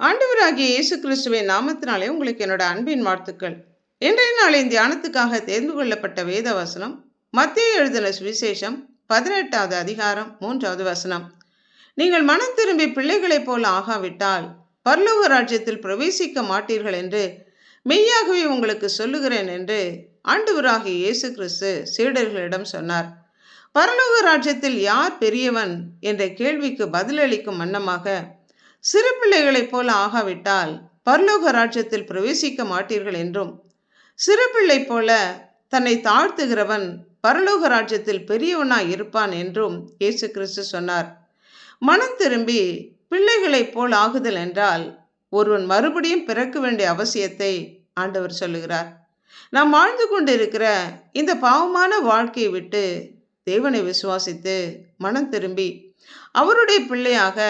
ஆண்டவராகிய இயேசு கிறிஸ்துவின் நாமத்தினாலே உங்களுக்கு என்னோட அன்பின் வாழ்த்துக்கள். இன்றைய நாளின் தியானத்துக்காக தேர்ந்து கொள்ளப்பட்ட வேத வசனம் மத்தேயு எழுதின சுவிசேஷம் 18வது அதிகாரம் 3வது வசனம். நீங்கள் மனம் திரும்பி பிள்ளைகளைப் போல ஆகாவிட்டால் பரலோக ராஜ்யத்தில் பிரவேசிக்க மாட்டீர்கள் என்று மெய்யாகவே உங்களுக்கு சொல்லுகிறேன் என்று ஆண்டவராகிய இயேசு கிறிஸ்து சீடர்களிடம் சொன்னார். பரலோக ராஜ்யத்தில் யார் பெரியவன் என்ற கேள்விக்கு பதிலளிக்கும் வண்ணமாக, சிறு பிள்ளைகளைப் போல ஆகாவிட்டால் பரலோக ராஜ்யத்தில் பிரவேசிக்க மாட்டீர்கள் என்றும், சிறு பிள்ளை போல தன்னை தாழ்த்துகிறவன் பரலோக ராஜ்யத்தில் பெரியவனாய் இருப்பான் என்றும் இயேசு கிறிஸ்து சொன்னார். மனம் திரும்பி பிள்ளைகளைப் போல் ஆகுதல் என்றால் ஒருவன் மறுபடியும் பிறக்க வேண்டிய அவசியத்தை ஆண்டவர் சொல்லுகிறார். நாம் வாழ்ந்து கொண்டிருக்கிற இந்த பாவமான வாழ்க்கையை விட்டு தேவனை விசுவாசித்து மனம் திரும்பி அவருடைய பிள்ளையாக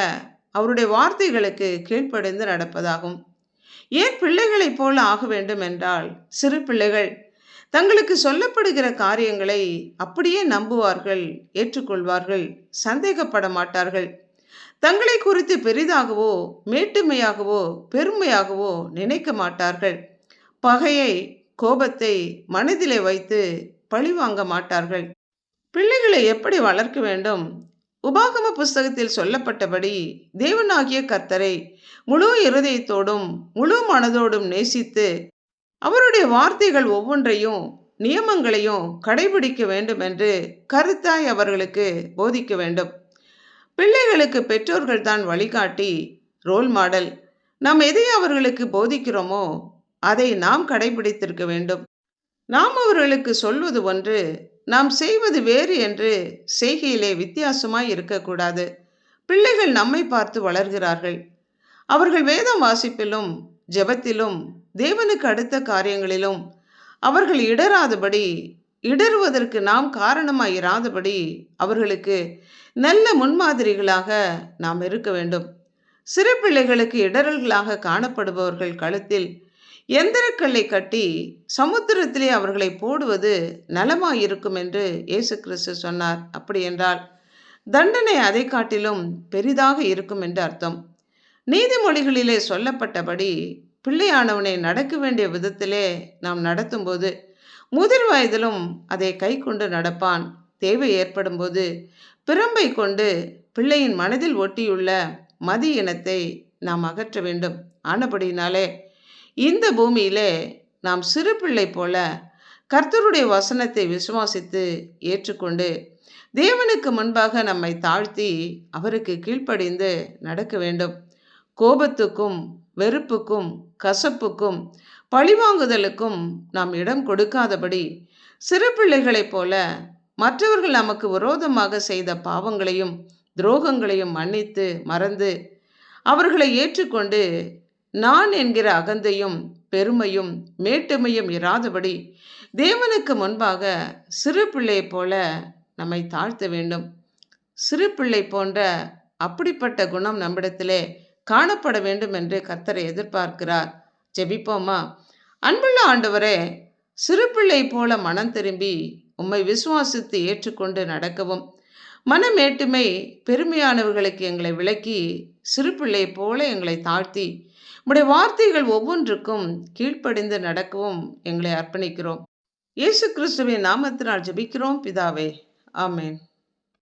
அவருடைய வார்த்தைகளுக்கு கீழ்ப்படிந்து நடப்பதாகும். ஏன் பிள்ளைகளைப் போல ஆக வேண்டும் என்றால், சிறு பிள்ளைகள் தங்களுக்கு சொல்லப்படுகிற காரியங்களை அப்படியே நம்புவார்கள், ஏற்றுக்கொள்வார்கள், சந்தேகப்பட மாட்டார்கள். தங்களை குறித்து பெரிதாகவோ மேட்டுமையாகவோ பெருமையாகவோ நினைக்க மாட்டார்கள். பகையை கோபத்தை மனதிலே வைத்து பழிவாங்க மாட்டார்கள். பிள்ளைகளை எப்படி வளர்க்க வேண்டும்? உபாகம புஸ்தகத்தில் சொல்லப்பட்டபடி தேவனாகிய கர்த்தரை முழு இருதயத்தோடும் முழு மனதோடும் நேசித்து அவருடைய வார்த்தைகள் ஒவ்வொன்றையும் நியமங்களையும் கடைபிடிக்க வேண்டும் என்று கருத்தாய் அவர்களுக்கு போதிக்க வேண்டும். பிள்ளைகளுக்கு பெற்றோர்கள் தான் வழிகாட்டி, ரோல் மாடல். நாம் எதை அவர்களுக்கு போதிக்கிறோமோ அதை நாம் கடைபிடித்திருக்க வேண்டும். நாம் அவர்களுக்கு சொல்வது ஒன்று, நாம் செய்வது வேறு என்று செய்கையிலே வித்தியாசமாய் இருக்கக்கூடாது. பிள்ளைகள் நம்மை பார்த்து வளர்கிறார்கள். அவர்கள் வேதம் வாசிப்பிலும் ஜெபத்திலும் தேவனுக்கு அடுத்த காரியங்களிலும் அவர்கள் இடராதபடி, இடறுவதற்கு நாம் காரணமாய் இராதபடி அவர்களுக்கு நல்ல முன்மாதிரிகளாக நாம் இருக்க வேண்டும். சிறு பிள்ளைகளுக்கு இடரல்களாக காணப்படுபவர்கள் கழுத்தில் எந்திரக்கல்லை கட்டி சமுத்திரத்திலே அவர்களை போடுவது நலமாயிருக்கும் என்று இயேசு கிறிஸ்து சொன்னார். அப்படி என்றால் தண்டனை அதை காட்டிலும் பெரிதாக இருக்கும் என்று அர்த்தம். நீதிமொழிகளிலே சொல்லப்பட்டபடி பிள்ளையானவனை நடக்க வேண்டிய விதத்திலே நாம் நடத்தும்போது முதிர் வயதிலும் அதை கை கொண்டு நடப்பான். தேவை ஏற்படும் போது பிரம்பை கொண்டு பிள்ளையின் மனதில் ஒட்டியுள்ள மதி இனத்தை நாம் அகற்ற வேண்டும். ஆனபடினாலே இந்த பூமியிலே நாம் சிறு பிள்ளை போல கர்த்தருடைய வசனத்தை விசுவாசித்து ஏற்றுக்கொண்டு தேவனுக்கு முன்பாக நம்மை தாழ்த்தி அவருக்கு கீழ்ப்படிந்து நடக்க வேண்டும். கோபத்துக்கும் வெறுப்புக்கும் கசப்புக்கும் பழிவாங்குதலுக்கும் நாம் இடம் கொடுக்காதபடி சிறு பிள்ளைகளைப் போல மற்றவர்கள் நமக்கு விரோதமாக செய்த பாவங்களையும் துரோகங்களையும் மன்னித்து மறந்து அவர்களை ஏற்றுக்கொண்டு நான் என்கிற அகந்தையும் பெருமையும் மேட்டுமையும் இராதபடி தேவனுக்கு முன்பாக சிறு பிள்ளை போல நம்மை தாழ்த்த வேண்டும். சிறு பிள்ளை போன்ற அப்படிப்பட்ட குணம் நம்மிடத்திலே காணப்பட வேண்டும் என்று கர்த்தரை எதிர்பார்க்கிறார். ஜெபிப்போமா? அன்புள்ள ஆண்டவரே, சிறு பிள்ளை போல மனம் திரும்பி உம்மை விசுவாசித்து ஏற்றுக்கொண்டு நடக்கவும், மனமேட்டுமை பெருமையானவர்களுக்கு எங்களை விலக்கி சிறு பிள்ளை போல எங்களை தாழ்த்தி உம்முடைய வார்த்தைகள் ஒவ்வொன்றுக்கும் கீழ்ப்படிந்து நடக்கவும் எங்களை அர்ப்பணிக்கிறோம். இயேசு கிறிஸ்துவின் நாமத்தினால் ஜெபிக்கிறோம் பிதாவே. ஆமென்.